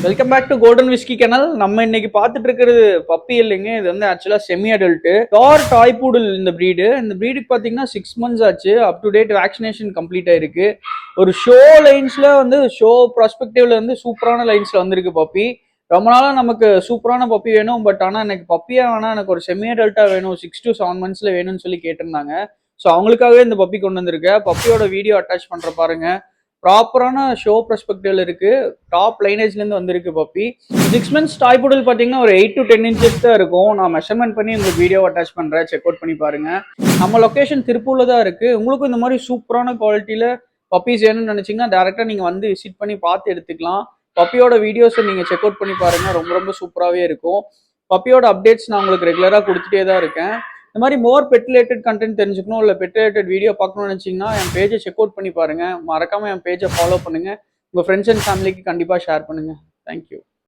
Welcome back to golden whisky kennel. நம்ம இன்னைக்கு பார்த்துட்டு இருக்கிறது பப்பி இல்லைங்க. இது வந்து ஆக்சுவலா செமி அடல்ட் டார் டாய் பூடல். இந்த பிரீடுக்கு பார்த்தீங்கன்னா 6 months ஆச்சு. Up to date vaccination complete ஆயிருக்கு. ஒரு ஷோ லைன்ஸ்ல வந்து ஷோ ப்ராஸ்பெக்டிவ்ல வந்து சூப்பரான லைன்ஸ்ல வந்திருக்கு பப்பி. ரொம்ப நாளா நமக்கு சூப்பரான பப்பி வேணும், பட் ஆனால் எனக்கு பப்பியா வேணா, எனக்கு ஒரு செமி அடல்ட்டா வேணும், 6 to 7 monthsல வேணும்னு சொல்லி கேட்டிருந்தாங்க. ஸோ அவங்களுக்காகவே இந்த பப்பி கொண்டு வந்திருக்கேன். பப்பியோட வீடியோ அட்டாச் பண்ற பாருங்க. ப்ராப்பரான ஷோ பெர்ஸ்பெக்டிவ்ல இருக்கு. டாப் லைனேஜ்ல இருந்து வந்திருக்கு பப்பி. 6 months டாய் புடல் பாத்தீங்கன்னா ஒரு 8 to 10 inches தான் இருக்கும். நான் மெஷர்மெண்ட் பண்ணி உங்களுக்கு வீடியோ அட்டாச் பண்றேன், செக் அவுட் பண்ணி பாருங்க. நம்ம லொகேஷன் திருப்பூர்ல தான் இருக்கு. உங்களுக்கும் இந்த மாதிரி சூப்பரான குவாலிட்டியில பப்பீஸ் வேணும்னு நினைச்சீங்கன்னா டேரக்டா நீங்க வந்து விசிட் பண்ணி பார்த்து எடுத்துக்கலாம். பப்பியோட வீடியோஸை நீங்க செக் அவுட் பண்ணி பாருங்க, ரொம்ப ரொம்ப சூப்பராகவே இருக்கும். பப்பியோட அப்டேட்ஸ் நான் உங்களுக்கு ரெகுலரா கொடுத்துட்டே தான் இருக்கேன். இந்த மாதிரி மோர் பெட் ரிலேட்டட் கண்டென்ட் தெரிஞ்சுக்கணும், இல்லை பெட் ரிலேட்டட் வீடியோ பார்க்கணும்னு நினச்சிங்கன்னா என் பேஜை செக் அவுட் பண்ணி பாருங்க. மறக்காம என் பேஜை ஃபாலோ பண்ணுங்க. உங்கள் ஃப்ரெண்ட்ஸ் அண்ட் ஃபேமிலிக்கு கண்டிப்பாக ஷேர் பண்ணுங்க. தேங்க்யூ.